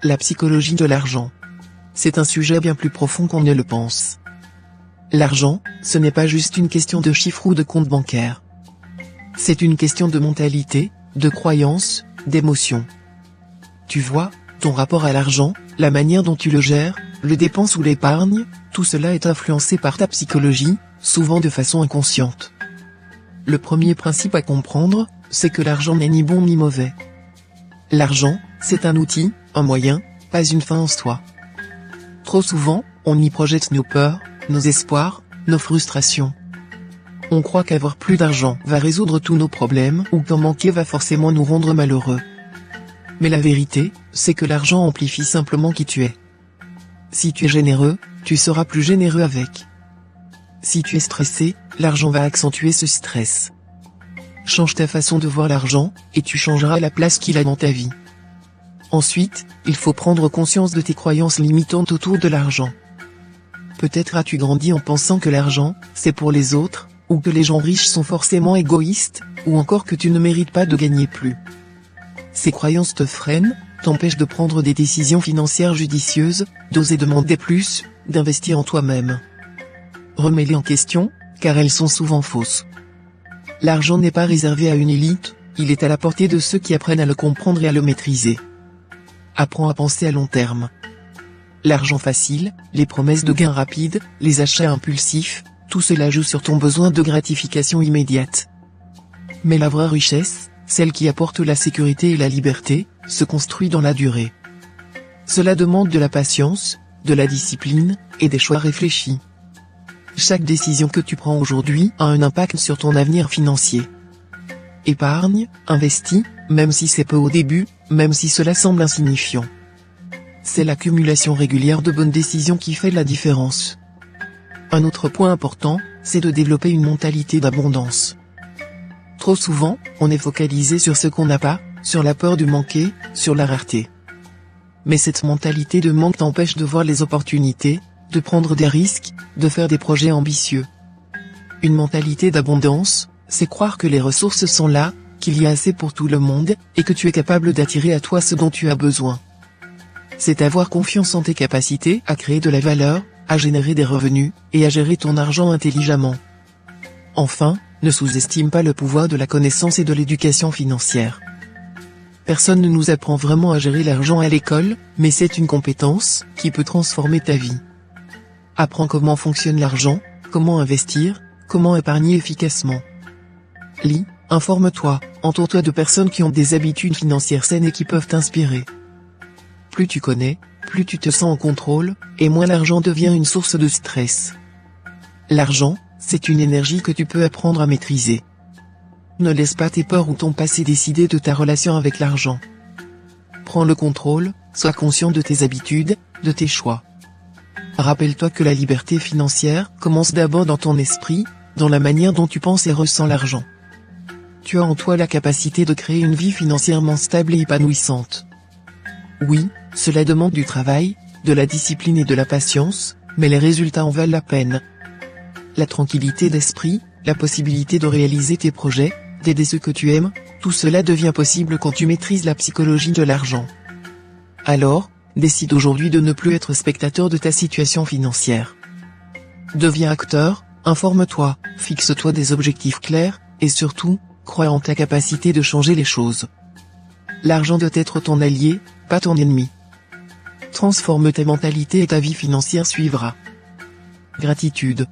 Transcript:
La psychologie de l'argent. C'est un sujet bien plus profond qu'on ne le pense. L'argent, ce n'est pas juste une question de chiffres ou de compte bancaire. C'est une question de mentalité, de croyance, d'émotion. Tu vois, ton rapport à l'argent, la manière dont tu le gères, le dépenses ou l'épargne, tout cela est influencé par ta psychologie, souvent de façon inconsciente. Le premier principe à comprendre, c'est que l'argent n'est ni bon ni mauvais. L'argent, c'est un outil, un moyen, pas une fin en soi. Trop souvent, on y projette nos peurs, nos espoirs, nos frustrations. On croit qu'avoir plus d'argent va résoudre tous nos problèmes ou qu'en manquer va forcément nous rendre malheureux. Mais la vérité, c'est que l'argent amplifie simplement qui tu es. Si tu es généreux, tu seras plus généreux avec. Si tu es stressé, l'argent va accentuer ce stress. Change ta façon de voir l'argent, et tu changeras la place qu'il a dans ta vie. Ensuite, il faut prendre conscience de tes croyances limitantes autour de l'argent. Peut-être as-tu grandi en pensant que l'argent, c'est pour les autres, ou que les gens riches sont forcément égoïstes, ou encore que tu ne mérites pas de gagner plus. Ces croyances te freinent, t'empêchent de prendre des décisions financières judicieuses, d'oser demander plus, d'investir en toi-même. Remets-les en question, car elles sont souvent fausses. L'argent n'est pas réservé à une élite, il est à la portée de ceux qui apprennent à le comprendre et à le maîtriser. Apprends à penser à long terme. L'argent facile, les promesses de gains rapides, les achats impulsifs, tout cela joue sur ton besoin de gratification immédiate. Mais la vraie richesse, celle qui apporte la sécurité et la liberté, se construit dans la durée. Cela demande de la patience, de la discipline, et des choix réfléchis. Chaque décision que tu prends aujourd'hui a un impact sur ton avenir financier. Épargne, investis, même si c'est peu au début, même si cela semble insignifiant. C'est l'accumulation régulière de bonnes décisions qui fait la différence. Un autre point important, c'est de développer une mentalité d'abondance. Trop souvent, on est focalisé sur ce qu'on n'a pas, sur la peur de manquer, sur la rareté. Mais cette mentalité de manque t'empêche de voir les opportunités, de prendre des risques, de faire des projets ambitieux. Une mentalité d'abondance, c'est croire que les ressources sont là, qu'il y a assez pour tout le monde, et que tu es capable d'attirer à toi ce dont tu as besoin. C'est avoir confiance en tes capacités à créer de la valeur, à générer des revenus, et à gérer ton argent intelligemment. Enfin, ne sous-estime pas le pouvoir de la connaissance et de l'éducation financière. Personne ne nous apprend vraiment à gérer l'argent à l'école, mais c'est une compétence qui peut transformer ta vie. Apprends comment fonctionne l'argent, comment investir, comment épargner efficacement. Lis, informe-toi, entoure-toi de personnes qui ont des habitudes financières saines et qui peuvent t'inspirer. Plus tu connais, plus tu te sens en contrôle, et moins l'argent devient une source de stress. L'argent, c'est une énergie que tu peux apprendre à maîtriser. Ne laisse pas tes peurs ou ton passé décider de ta relation avec l'argent. Prends le contrôle, sois conscient de tes habitudes, de tes choix. Rappelle-toi que la liberté financière commence d'abord dans ton esprit, dans la manière dont tu penses et ressens l'argent. Tu as en toi la capacité de créer une vie financièrement stable et épanouissante. Oui, cela demande du travail, de la discipline et de la patience, mais les résultats en valent la peine. La tranquillité d'esprit, la possibilité de réaliser tes projets, d'aider ceux que tu aimes, tout cela devient possible quand tu maîtrises la psychologie de l'argent. Alors, décide aujourd'hui de ne plus être spectateur de ta situation financière. Deviens acteur, informe-toi, fixe-toi des objectifs clairs, et surtout, crois en ta capacité de changer les choses. L'argent doit être ton allié, pas ton ennemi. Transforme ta mentalité et ta vie financière suivra. Gratitude.